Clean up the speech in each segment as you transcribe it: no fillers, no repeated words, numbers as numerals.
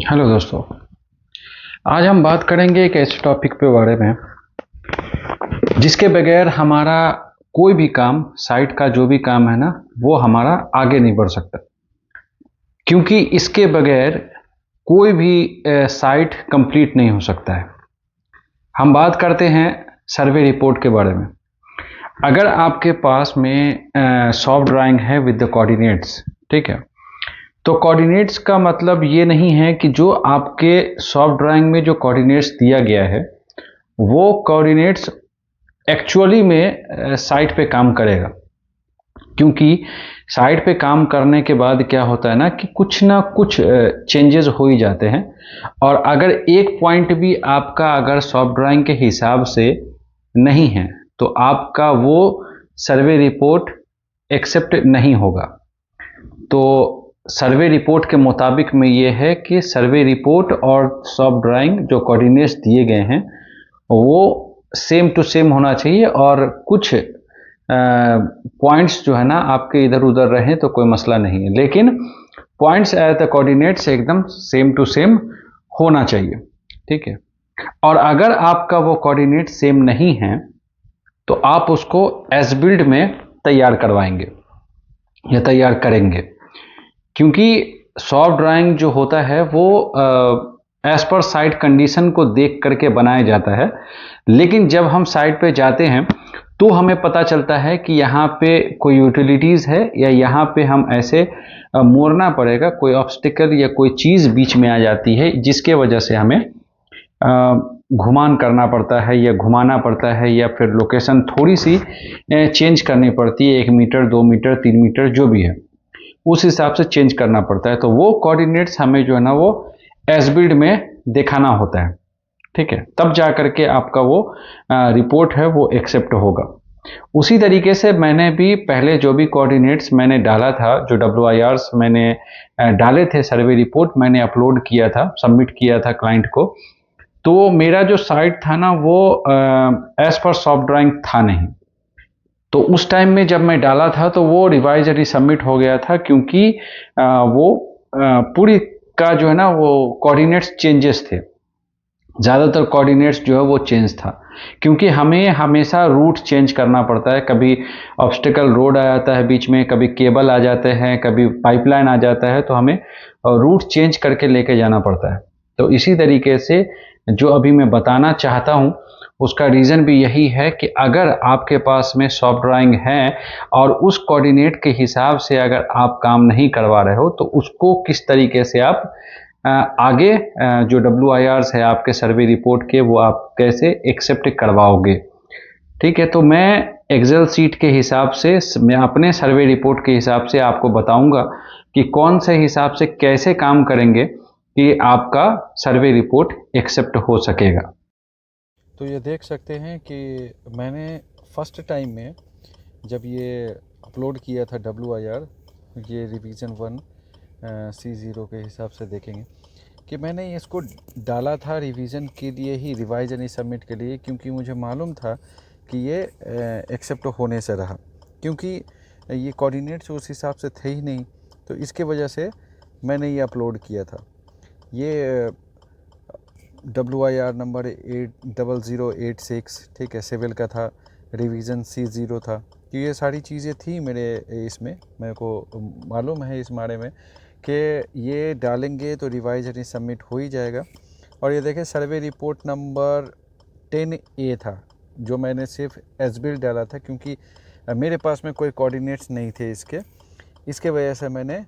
Hello दोस्तों। आज हम बात करेंगे एक ऐसे टॉपिक पे बारे में जिसके बगैर हमारा कोई भी काम, साइट का जो भी काम है ना, वो हमारा आगे नहीं बढ़ सकता। क्योंकि इसके बगैर कोई भी साइट कंप्लीट नहीं हो सकता है। हम बात करते हैं सर्वे रिपोर्ट के बारे में। अगर आपके पास में सॉफ्ट ड्राइंग है विद द कोऑर्डिनेट्स, ठीक है, तो कोऑर्डिनेट्स का मतलब ये नहीं है कि जो आपके सॉफ्ट ड्राइंग में जो कोऑर्डिनेट्स दिया गया है वो कोऑर्डिनेट्स एक्चुअली में साइट पे काम करेगा। क्योंकि साइट पे काम करने के बाद क्या होता है ना कि कुछ ना कुछ चेंजेस हो ही जाते हैं। और अगर एक पॉइंट भी आपका अगर सॉफ्ट ड्राइंग के हिसाब से नहीं है तो आपका वो सर्वे रिपोर्ट एक्सेप्ट नहीं होगा। तो सर्वे रिपोर्ट के मुताबिक में ये है कि सर्वे रिपोर्ट और सॉफ्ट ड्राइंग जो कोऑर्डिनेट्स दिए गए हैं वो सेम टू सेम होना चाहिए, और कुछ पॉइंट्स जो है ना आपके इधर उधर रहें तो कोई मसला नहीं है, लेकिन पॉइंट्स एट द कोऑर्डिनेट्स एकदम सेम टू सेम होना चाहिए। ठीक है। और अगर आपका वो कोऑर्डिनेट सेम नहीं है तो आप उसको एज बिल्ड में तैयार करवाएंगे या तैयार करेंगे। क्योंकि सॉफ्ट ड्राइंग जो होता है वो एज पर साइट कंडीशन को देख करके बनाया जाता है, लेकिन जब हम साइट पे जाते हैं तो हमें पता चलता है कि यहाँ पे कोई यूटिलिटीज़ है या यहाँ पे हम ऐसे मोड़ना पड़ेगा, कोई ऑब्स्टिकल या कोई चीज़ बीच में आ जाती है जिसके वजह से हमें घुमान करना पड़ता है या घुमाना पड़ता है, या फिर लोकेशन थोड़ी सी चेंज करनी पड़ती है, 1 मीटर 2 मीटर 3 मीटर जो भी है उस हिसाब से चेंज करना पड़ता है। तो वो कोऑर्डिनेट्स हमें जो है ना वो एज बिल्ड में दिखाना होता है। ठीक है, तब जा करके आपका वो रिपोर्ट है वो एक्सेप्ट होगा। उसी तरीके से मैंने भी पहले जो भी कोऑर्डिनेट्स मैंने डाला था, जो WIRs मैंने डाले थे, सर्वे रिपोर्ट मैंने अपलोड किया था, सबमिट किया था क्लाइंट को, तो मेरा जो साइट था ना वो एज पर सॉफ्ट ड्राइंग था नहीं। तो उस टाइम में जब मैं डाला था तो वो रिवाइज रिसबमिट हो गया था, क्योंकि वो पूरी का जो है ना वो कोऑर्डिनेट्स चेंजेस थे, ज़्यादातर कोऑर्डिनेट्स जो है वो चेंज था। क्योंकि हमें हमेशा रूट चेंज करना पड़ता है, कभी ऑब्स्टिकल रोड आ जाता है बीच में, कभी केबल आ जाते हैं, कभी पाइपलाइन आ जाता है, तो हमें रूट चेंज करके लेके जाना पड़ता है। तो इसी तरीके से जो अभी मैं बताना चाहता हूँ उसका रीज़न भी यही है कि अगर आपके पास में सॉफ्ट ड्राइंग है और उस कोऑर्डिनेट के हिसाब से अगर आप काम नहीं करवा रहे हो तो उसको किस तरीके से आप आगे जो WIRs है आपके सर्वे रिपोर्ट के वो आप कैसे एक्सेप्ट करवाओगे। ठीक है, तो मैं एक्सेल सीट के हिसाब से, मैं अपने सर्वे रिपोर्ट के हिसाब से आपको बताऊंगा कि कौन से हिसाब से कैसे काम करेंगे कि आपका सर्वे रिपोर्ट एक्सेप्ट हो सकेगा। तो ये देख सकते हैं कि मैंने फर्स्ट टाइम में जब ये अपलोड किया था WIR, ये रिवीजन 1 C0 के हिसाब से देखेंगे कि मैंने इसको डाला था रिवीजन के लिए ही, रिवाइज यानी सबमिट के लिए, क्योंकि मुझे मालूम था कि ये एक्सेप्ट होने से रहा, क्योंकि ये कोऑर्डिनेट्स उस हिसाब से थे ही नहीं। तो इसके वजह से मैंने ये अपलोड किया था। ये WIR नंबर 80086, ठीक है, सिविल का था, रिवीजन C0 था। तो ये सारी चीज़ें थी मेरे इसमें, मेरे को मालूम है इस बारे में कि ये डालेंगे तो रिवाइज यानी सबमिट हो ही जाएगा। और ये देखें सर्वे रिपोर्ट नंबर 10A था, जो मैंने सिर्फ एज बिल्ड डाला था, क्योंकि मेरे पास में कोई कोऑर्डिनेट्स नहीं थे इसके वजह से मैंने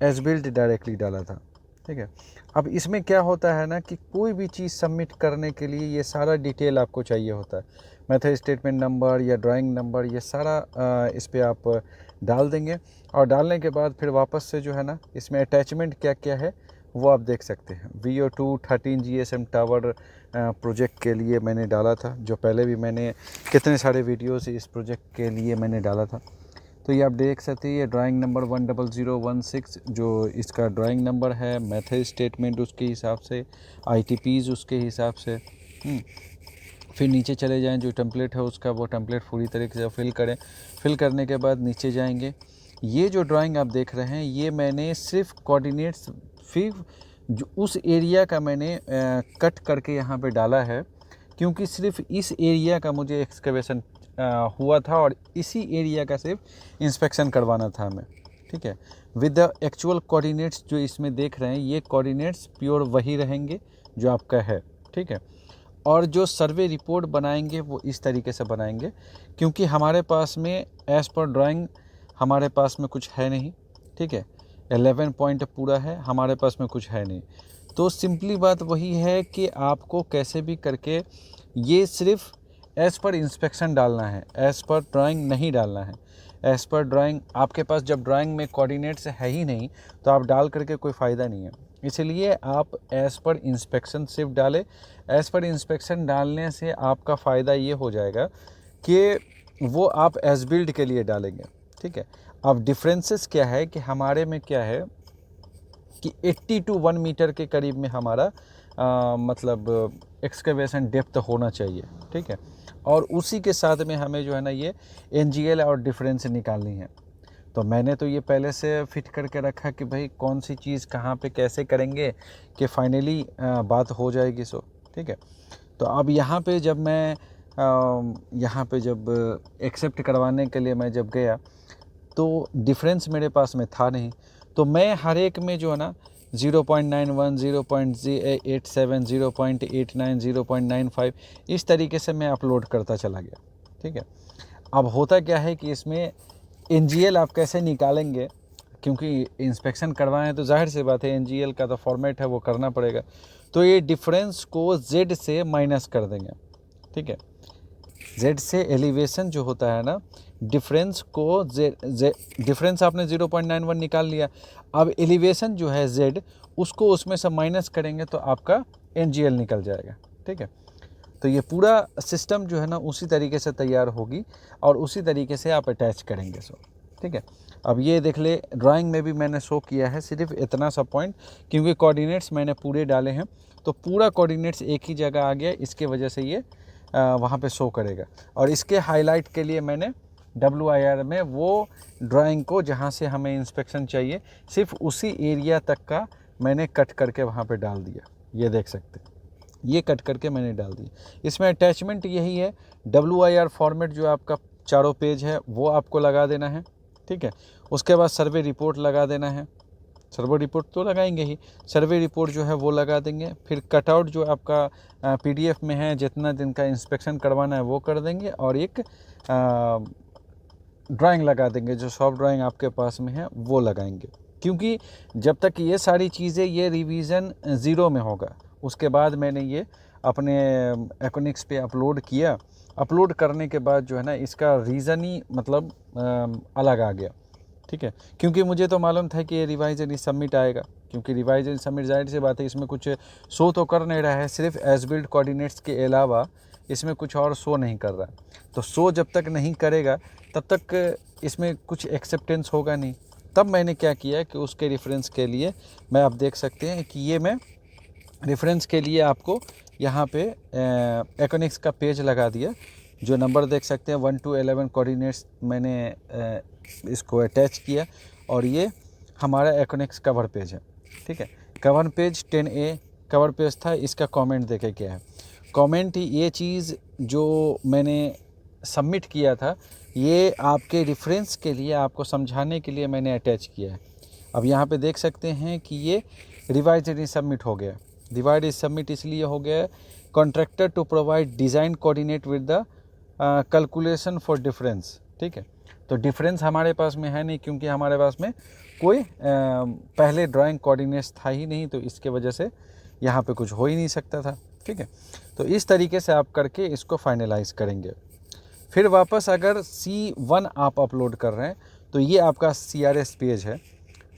एज बिल्ड डायरेक्टली डाला था। ठीक है। अब इसमें क्या होता है ना कि कोई भी चीज़ सबमिट करने के लिए ये सारा डिटेल आपको चाहिए होता है, मेथड स्टेटमेंट नंबर या ड्राइंग नंबर, ये सारा इस पर आप डाल देंगे। और डालने के बाद फिर वापस से जो है ना इसमें अटैचमेंट क्या क्या है वो आप देख सकते हैं। VO2 13 GSM टावर प्रोजेक्ट के लिए मैंने डाला था, जो पहले भी मैंने कितने सारे वीडियोस इस प्रोजेक्ट के लिए मैंने डाला था। तो ये आप देख सकते हैं, ये ड्राइंग नंबर 10016 जो इसका ड्राइंग नंबर है, मेथड स्टेटमेंट उसके हिसाब से, ITPs उसके हिसाब से। फिर नीचे चले जाएं, जो टेम्पलेट है उसका वो टेम्पलेट पूरी तरीके से फिल करें। फिल करने के बाद नीचे जाएंगे, ये जो ड्राइंग आप देख रहे हैं ये मैंने सिर्फ कोऑर्डिनेट्स जो उस एरिया का मैंने कट करके यहाँ पे डाला है, क्योंकि सिर्फ इस एरिया का मुझे एक्सकवेशन हुआ था और इसी एरिया का सिर्फ इंस्पेक्शन करवाना था हमें, ठीक है। विद द एक्चुअल कोऑर्डिनेट्स जो इसमें देख रहे हैं, ये कोऑर्डिनेट्स प्योर वही रहेंगे जो आपका है, ठीक है। और जो सर्वे रिपोर्ट बनाएंगे वो इस तरीके से बनाएंगे, क्योंकि हमारे पास में एज़ पर ड्राइंग हमारे पास में कुछ है नहीं, ठीक है। 11 पॉइंट पूरा है, हमारे पास में कुछ है नहीं। तो सिंपली बात वही है कि आपको कैसे भी करके ये सिर्फ एज़ पर इंस्पेक्शन डालना है, एज़ पर ड्राइंग नहीं डालना है। एज़ पर ड्राइंग आपके पास जब ड्राइंग में कोऑर्डिनेट्स है ही नहीं, तो आप डाल करके कोई फ़ायदा नहीं है। इसलिए आप एज़ पर इंस्पेक्शन सिर्फ डालें। एज़ पर इंस्पेक्शन डालने से आपका फ़ायदा ये हो जाएगा कि वो आप एज़ बिल्ड के लिए डालेंगे, ठीक है। अब डिफरेंसेस क्या है कि हमारे में क्या है कि 80 to 1 मीटर के करीब में हमारा मतलब एक्सकवेशन डेप्थ होना चाहिए, ठीक है। और उसी के साथ में हमें जो है ना ये एनजीएल और डिफरेंस निकालनी है। तो मैंने तो ये पहले से फिट करके रखा कि भाई कौन सी चीज़ कहाँ पे कैसे करेंगे कि फाइनली बात हो जाएगी, सो ठीक है। तो अब यहाँ पे जब मैं यहाँ पे जब एक्सेप्ट करवाने के लिए मैं जब गया तो डिफरेंस मेरे पास में था नहीं, तो मैं हर एक में जो है ना 0.91, 0.87, 0.89, 0.95 इस तरीके से मैं अपलोड करता चला गया, ठीक है। अब होता क्या है कि इसमें एनजीएल आप कैसे निकालेंगे, क्योंकि इंस्पेक्शन करवाएं तो जाहिर सी बात है एनजीएल का तो फॉर्मेट है वो करना पड़ेगा। तो ये डिफरेंस को जेड से माइनस कर देंगे, ठीक है। जेड से एलिवेशन जो होता है ना, डिफरेंस को डिफरेंस आपने 0.91 निकाल लिया, अब एलिवेशन जो है जेड उसको उसमें से माइनस करेंगे तो आपका एनजीएल निकल जाएगा, ठीक है। तो ये पूरा सिस्टम जो है ना उसी तरीके से तैयार होगी और उसी तरीके से आप अटैच करेंगे, सो ठीक है। अब ये देख ले, ड्राइंग में भी मैंने शो किया है सिर्फ इतना सा पॉइंट, क्योंकि कोऑर्डिनेट्स मैंने पूरे डाले हैं, तो पूरा कोऑर्डिनेट्स एक ही जगह आ गया, इसके वजह से ये वहाँ पे शो करेगा। और इसके हाईलाइट के लिए मैंने WIR में वो ड्राइंग को जहाँ से हमें इंस्पेक्शन चाहिए सिर्फ उसी एरिया तक का मैंने कट करके वहाँ पे डाल दिया। ये देख सकते हैं, ये कट करके मैंने डाल दिया। इसमें अटैचमेंट यही है, WIR फॉर्मेट जो आपका चारों पेज है वो आपको लगा देना है, ठीक है। उसके बाद सर्वे रिपोर्ट लगा देना है, सर्वे रिपोर्ट तो लगाएंगे ही, सर्वे रिपोर्ट जो है वो लगा देंगे। फिर कटआउट जो आपका PDF में है जितना दिन का इंस्पेक्शन करवाना है वो कर देंगे, और एक ड्राइंग लगा देंगे, जो सॉफ्ट ड्राइंग आपके पास में है वो लगाएंगे। क्योंकि जब तक ये सारी चीज़ें ये रिवीजन 0 में होगा, उसके बाद मैंने ये अपने एकोनिक्स पे अपलोड किया। अपलोड करने के बाद जो है ना इसका रीज़न ही मतलब अलग आ गया, ठीक है। क्योंकि मुझे तो मालूम था कि ये रिवाइज एंड सबमिट आएगा, क्योंकि रिवाइज एंड सबमिट जाहिर सी बात है इसमें कुछ शो तो कर नहीं रहा है, सिर्फ एज बिल्ड कोऑर्डिनेट्स के अलावा इसमें कुछ और शो नहीं कर रहा है। तो शो जब तक नहीं करेगा तब तक इसमें कुछ एक्सेप्टेंस होगा नहीं। तब मैंने क्या किया कि उसके रेफरेंस के लिए मैं, आप देख सकते हैं कि ये मैं रेफरेंस के लिए आपको यहाँ पे एकोनिक्स का पेज लगा दिया, जो नंबर देख सकते हैं 1 to 11 कोऑर्डिनेट्स मैंने इसको अटैच किया, और ये हमारा एकोनिक्स कवर पेज है, ठीक है। Cover page 10A cover page था, इसका कमेंट देखे क्या है। कमेंट ये चीज़ जो मैंने सबमिट किया था ये आपके रेफरेंस के लिए, आपको समझाने के लिए मैंने अटैच किया है। अब यहाँ पे देख सकते हैं कि ये रिवाइज एंड सबमिट हो गया। रिवाइज एंड सबमिट इसलिए हो गया, contractor to provide design coordinate with the calculation for difference, ठीक है। तो डिफरेंस हमारे पास में है नहीं, क्योंकि हमारे पास में कोई पहले ड्राइंग कोऑर्डिनेट्स था ही नहीं, तो इसके वजह से यहाँ पे कुछ हो ही नहीं सकता था, ठीक है। तो इस तरीके से आप करके इसको फाइनलाइज करेंगे। फिर वापस अगर C1 आप अपलोड कर रहे हैं तो ये आपका CRS पेज है,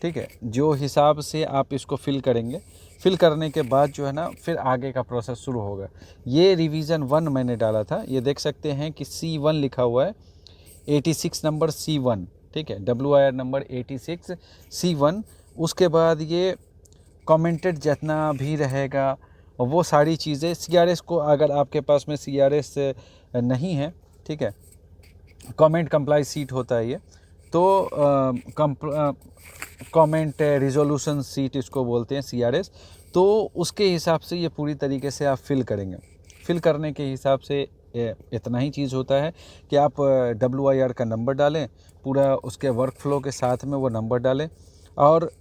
ठीक है। जो हिसाब से आप इसको फिल करेंगे, फिल करने के बाद जो है ना फिर आगे का प्रोसेस शुरू होगा। ये रिवीजन 1 मैंने डाला था, ये देख सकते हैं कि C1 लिखा हुआ है, 86 नंबर C1, ठीक है। WIR number 86 C1। उसके बाद ये कमेंटेड जितना भी रहेगा वो सारी चीज़ें CRS को, अगर आपके पास में CRS नहीं है, ठीक है, कमेंट कंप्लाई सीट होता है ये, तो कमेंट रिजोल्यूशन सीट इसको बोलते हैं CRS। तो उसके हिसाब से ये पूरी तरीके से आप फिल करेंगे। फिल करने के हिसाब से इतना ही चीज़ होता है कि आप WIR का नंबर डालें, पूरा उसके वर्क फ्लो के साथ में वो नंबर डालें और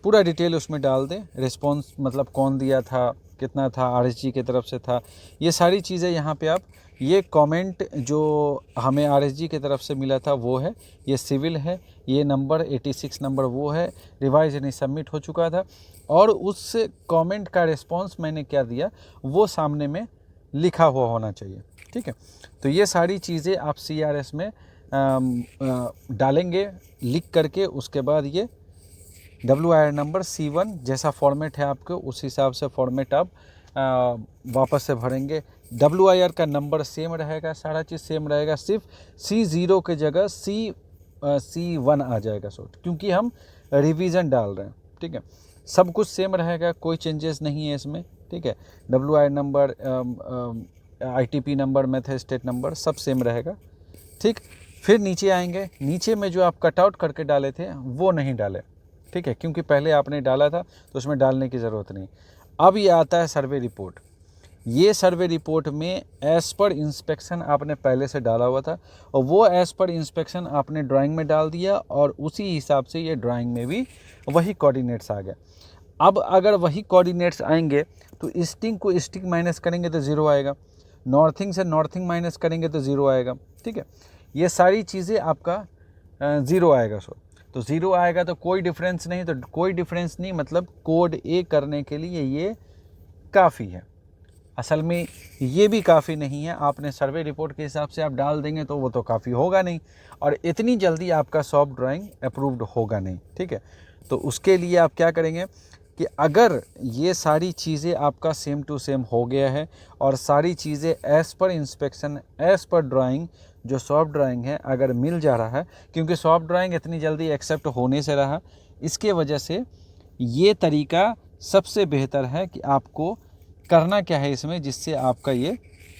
पूरा डिटेल उसमें डाल दें। रिस्पॉन्स मतलब कौन दिया था, कितना था, RSG की तरफ से था, ये सारी चीज़ें यहाँ पे आप, ये कमेंट जो हमें RSG की तरफ से मिला था वो है, ये सिविल है, ये नंबर 86 नंबर वो है, रिवाइज यानी सबमिट हो चुका था, और उस कमेंट का रिस्पॉन्स मैंने क्या दिया वो सामने में लिखा हुआ होना चाहिए। ठीक है, तो ये सारी चीज़ें आप CRS में डालेंगे लिख करके। उसके बाद ये WIR नंबर C1 जैसा फॉर्मेट है आपके, उस हिसाब से फॉर्मेट आप वापस से भरेंगे। WIR का नंबर सेम रहेगा, सारा चीज़ सेम रहेगा, सिर्फ C0 के जगह C1 आ जाएगा शॉर्ट, क्योंकि हम रिवीजन डाल रहे हैं। ठीक है, सब कुछ सेम रहेगा, कोई चेंजेस नहीं है इसमें। ठीक है, WIR number, ITP number, method state number सब सेम रहेगा। ठीक, फिर नीचे आएंगे, नीचे में जो आप कट आउट करके डाले थे वो नहीं डाले। ठीक है, क्योंकि पहले आपने डाला था तो उसमें डालने की ज़रूरत नहीं। अब ये आता है सर्वे रिपोर्ट। ये सर्वे रिपोर्ट में एज़ पर इंस्पेक्शन आपने पहले से डाला हुआ था और वो एज़ पर इंस्पेक्शन आपने ड्राइंग में डाल दिया और उसी हिसाब से ये ड्राइंग में भी वही कोऑर्डिनेट्स आ गए। अब अगर वही कोऑर्डिनेट्स आएंगे तो ईस्टिंग को ईस्टिंग माइनस करेंगे तो 0 आएगा, नॉर्थिंग से नॉर्थिंग माइनस करेंगे तो 0 आएगा। ठीक है, ये सारी चीज़ें आपका 0 आएगा। तो 0 आएगा तो कोई डिफरेंस नहीं, तो कोई डिफरेंस नहीं मतलब कोड ए करने के लिए ये काफ़ी है। असल में ये भी काफ़ी नहीं है, आपने सर्वे रिपोर्ट के हिसाब से आप डाल देंगे तो वो तो काफ़ी होगा नहीं, और इतनी जल्दी आपका सॉफ्ट ड्राइंग अप्रूव्ड होगा नहीं। ठीक है, तो उसके लिए आप क्या करेंगे कि अगर ये सारी चीज़ें आपका सेम टू सेम हो गया है और सारी चीज़ें as per inspection, as per drawing, जो सॉफ्ट ड्राइंग है अगर मिल जा रहा है, क्योंकि सॉफ्ट ड्राइंग इतनी जल्दी एक्सेप्ट होने से रहा, इसके वजह से ये तरीका सबसे बेहतर है कि आपको करना क्या है इसमें, जिससे आपका ये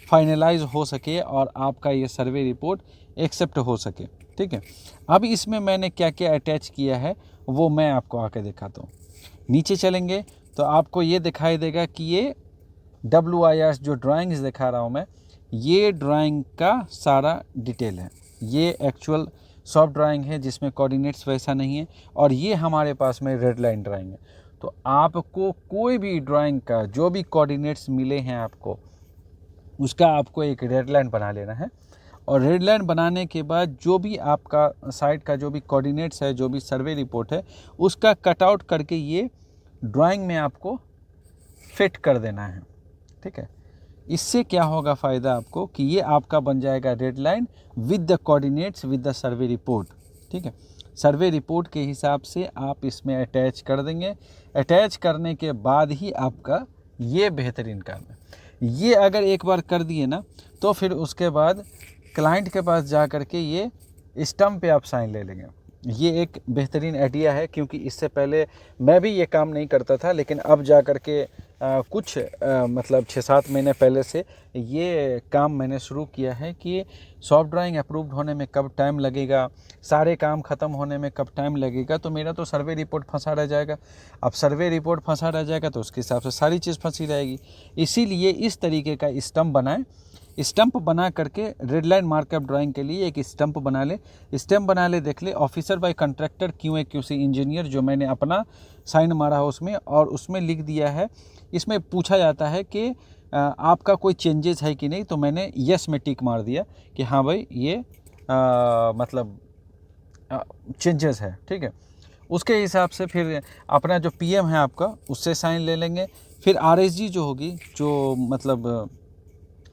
फाइनलाइज हो सके और आपका ये सर्वे रिपोर्ट एक्सेप्ट हो सके। ठीक है, अब इसमें मैंने क्या क्या अटैच किया है वो मैं आपको आके दिखाता हूँ। नीचे चलेंगे तो आपको ये दिखाई देगा कि ये WIR जो ड्राइंग्स दिखा रहा हूँ मैं, ये ड्राइंग का सारा डिटेल है। ये एक्चुअल सॉफ्ट ड्राइंग है जिसमें कोऑर्डिनेट्स वैसा नहीं है, और ये हमारे पास में रेड लाइन ड्राइंग है। तो आपको कोई भी ड्राइंग का जो भी कोऑर्डिनेट्स मिले हैं आपको, उसका आपको एक रेड लाइन बना लेना है, और रेड लाइन बनाने के बाद जो भी आपका साइट का जो भी कोऑर्डिनेट्स है, जो भी सर्वे रिपोर्ट है, उसका कटआउट करके ये ड्राइंग में आपको फिट कर देना है। ठीक है, इससे क्या होगा फ़ायदा आपको कि ये आपका बन जाएगा red line with the coordinates with the survey report. ठीक है, सर्वे रिपोर्ट के हिसाब से आप इसमें अटैच कर देंगे। अटैच करने के बाद ही आपका ये बेहतरीन काम है। ये अगर एक बार कर दिए ना तो फिर उसके बाद क्लाइंट के पास जा कर के ये स्टम्प पे आप साइन ले लेंगे। ये एक बेहतरीन आइडिया है, क्योंकि इससे पहले मैं भी ये काम नहीं करता था, लेकिन अब जा कर के कुछ मतलब 6-7 महीने पहले से ये काम मैंने शुरू किया है कि सॉफ्ट ड्राइंग अप्रूव्ड होने में कब टाइम लगेगा, सारे काम ख़त्म होने में कब टाइम लगेगा, तो मेरा तो सर्वे रिपोर्ट फंसा रह जाएगा। अब सर्वे रिपोर्ट फंसा रह जाएगा तो उसके हिसाब से सारी चीज़ फंसी रहेगी। इसीलिए इस तरीके का स्टम्प बनाएं। स्टम्प बना करके रेड लाइन मार्कअप ड्राइंग के लिए एक स्टम्प बना ले, स्टम्प बना ले, देख ले officer by contractor QA QC engineer, जो मैंने अपना साइन मारा है उसमें, और उसमें लिख दिया है। इसमें पूछा जाता है कि आपका कोई चेंजेस है कि नहीं, तो मैंने यस में टिक मार दिया कि हाँ भाई ये मतलब चेंजेस है। ठीक है, उसके हिसाब से फिर अपना जो PM है आपका उससे साइन ले लेंगे। फिर RSG जो होगी, जो मतलब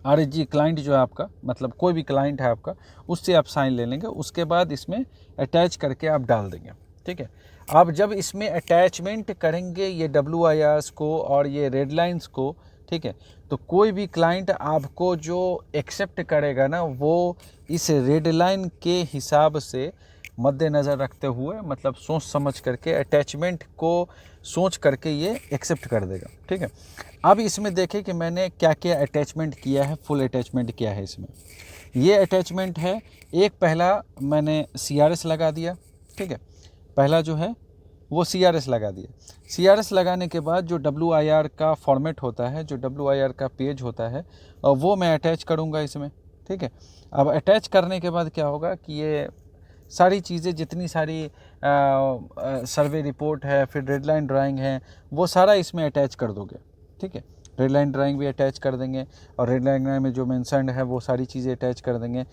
RSG क्लाइंट जो है आपका, मतलब कोई भी क्लाइंट है आपका, उससे आप साइन ले लेंगे। उसके बाद इसमें अटैच करके आप डाल देंगे। ठीक है, आप जब इसमें अटैचमेंट करेंगे ये WIRs को और ये रेड लाइन्स को, ठीक है, तो कोई भी क्लाइंट आपको जो एक्सेप्ट करेगा ना, वो इस रेड लाइन के हिसाब से मद्देनज़र रखते हुए, मतलब सोच समझ करके, अटैचमेंट को सोच करके ये एक्सेप्ट कर देगा। ठीक है, अब इसमें देखें कि मैंने क्या क्या अटैचमेंट किया है, फुल अटैचमेंट किया है इसमें। ये अटैचमेंट है, एक पहला मैंने CRS लगा दिया। ठीक है, पहला जो है वो CRS लगा दिए। CRS लगाने के बाद जो WIR का फॉर्मेट होता है, जो WIR का पेज होता है, वो मैं अटैच करूँगा इसमें, ठीक है। अब अटैच करने के बाद क्या होगा कि ये सारी चीज़ें, जितनी सारी सर्वे रिपोर्ट है, फिर रेड लाइन ड्राइंग है, वो सारा इसमें अटैच कर दोगे, ठीक है। रेड लाइन ड्राइंग भी अटैच कर देंगे और रेड लाइन ड्राइंग में जो मेंशन्ड है वो सारी चीज़ें अटैच कर देंगे।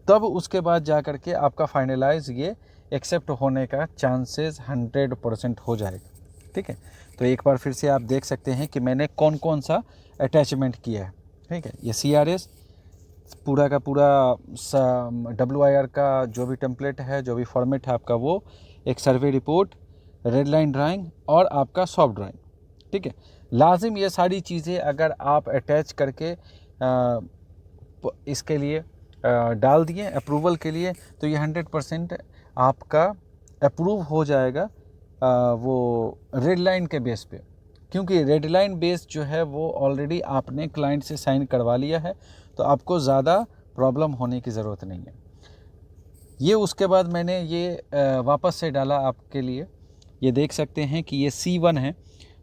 तब उसके बाद जा कर के आपका फाइनलाइज ये एक्सेप्ट होने का चांसेस 100% हो जाएगा, ठीक है। तो एक बार फिर से आप देख सकते हैं कि मैंने कौन कौन सा अटैचमेंट किया है, ठीक है। ये CRS पूरा का पूरा WIR का जो भी टेम्पलेट है, जो भी फॉर्मेट है आपका, वो एक survey report, red line drawing और आपका सॉफ्ट ड्राइंग, ठीक है। लाजिम ये सारी चीज़ें अगर आप अटैच करके इसके लिए डाल दिए अप्रूवल के लिए, तो ये 100% आपका अप्रूव हो जाएगा वो रेड लाइन के बेस पे, क्योंकि रेड लाइन बेस जो है वो ऑलरेडी आपने क्लाइंट से साइन करवा लिया है, तो आपको ज़्यादा प्रॉब्लम होने की ज़रूरत नहीं है। ये उसके बाद मैंने ये वापस से डाला आपके लिए। ये देख सकते हैं कि ये C1 है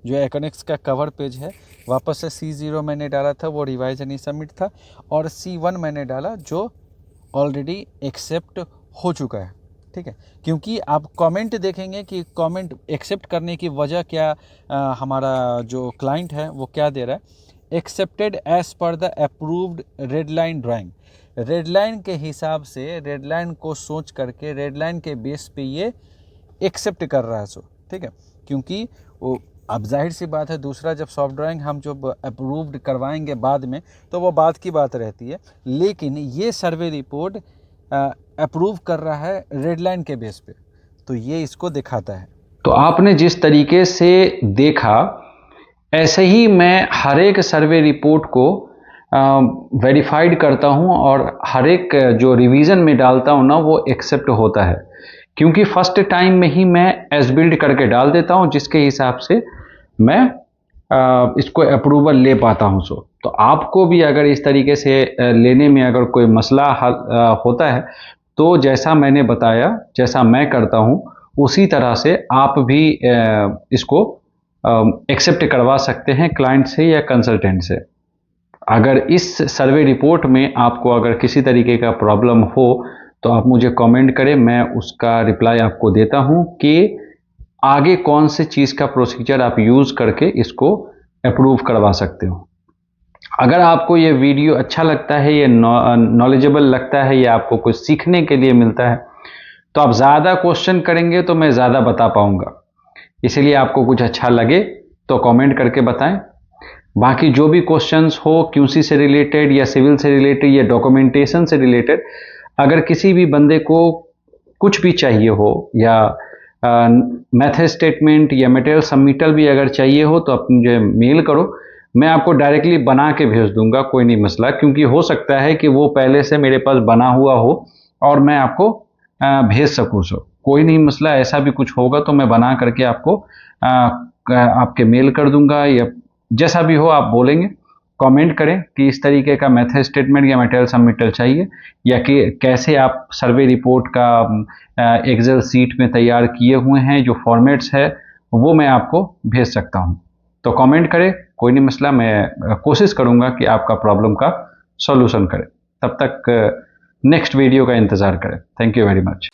जो एकनेक्स का कवर पेज है। वापस से C0 मैंने डाला था, वो रिवाइज एंड सबमिट था, और C1 मैंने डाला जो ऑलरेडी एक्सेप्ट हो चुका है, ठीक है। क्योंकि आप कमेंट देखेंगे कि कमेंट एक्सेप्ट करने की वजह क्या, हमारा जो क्लाइंट है वो क्या दे रहा है, accepted as per the approved red line drawing. Red line के हिसाब से, रेड लाइन को सोच करके, रेड लाइन के बेस पे ये एक्सेप्ट कर रहा है, सो ठीक है। क्योंकि वो अब जाहिर सी बात है, दूसरा जब सॉफ्ट ड्राइंग हम जब अप्रूव्ड करवाएंगे बाद में, तो वो बात की बात रहती है, लेकिन ये सर्वे रिपोर्ट अप्रूव कर रहा है रेड लाइन के बेस पे, तो ये इसको दिखाता है। तो आपने जिस तरीके से देखा, ऐसे ही मैं हर एक सर्वे रिपोर्ट को वेरीफाइड करता हूं और हर एक जो रिवीजन में डालता हूं ना, वो एक्सेप्ट होता है। क्योंकि फर्स्ट टाइम में ही मैं एज बिल्ड करके डाल देता हूं, जिसके हिसाब से मैं इसको अप्रूवल ले पाता हूं। सो तो आपको भी अगर इस तरीके से लेने में अगर कोई मसला होता है, तो जैसा मैंने बताया, जैसा मैं करता हूं, उसी तरह से आप भी इसको एक्सेप्ट करवा सकते हैं क्लाइंट से या कंसल्टेंट से। अगर इस सर्वे रिपोर्ट में आपको अगर किसी तरीके का प्रॉब्लम हो, तो आप मुझे कमेंट करें, मैं उसका रिप्लाई आपको देता हूं कि आगे कौन से चीज़ का प्रोसीजर आप यूज़ करके इसको अप्रूव करवा सकते हो। अगर आपको ये वीडियो अच्छा लगता है, ये नॉलेजेबल लगता है, या आपको कुछ सीखने के लिए मिलता है, तो आप ज़्यादा क्वेश्चन करेंगे तो मैं ज़्यादा बता पाऊंगा। इसलिए आपको कुछ अच्छा लगे तो कमेंट करके बताएं। बाकी जो भी क्वेश्चंस हो QC से रिलेटेड या सिविल से रिलेटेड या डॉक्यूमेंटेशन से रिलेटेड, अगर किसी भी बंदे को कुछ भी चाहिए हो, या मेथड स्टेटमेंट या मटेरियल सबमिटल भी अगर चाहिए हो, तो आप मुझे मेल करो, मैं आपको डायरेक्टली बना के भेज दूंगा, कोई नहीं मसला। क्योंकि हो सकता है कि वो पहले से मेरे पास बना हुआ हो और मैं आपको भेज सकूँ। सो कोई नहीं मसला, ऐसा भी कुछ होगा तो मैं बना करके आपको आपके मेल कर दूंगा, या जैसा भी हो आप बोलेंगे। कमेंट करें कि इस तरीके का मेथड स्टेटमेंट या मटेरियल सबमिटल चाहिए, या कि कैसे आप सर्वे रिपोर्ट का एक्सेल सीट में तैयार किए हुए हैं जो फॉर्मेट्स है, वो मैं आपको भेज सकता हूं। तो कमेंट करें, कोई नहीं मसला, मैं कोशिश करूंगा कि आपका प्रॉब्लम का सॉल्यूशन करें। तब तक नेक्स्ट वीडियो का इंतज़ार करें। Thank you very much.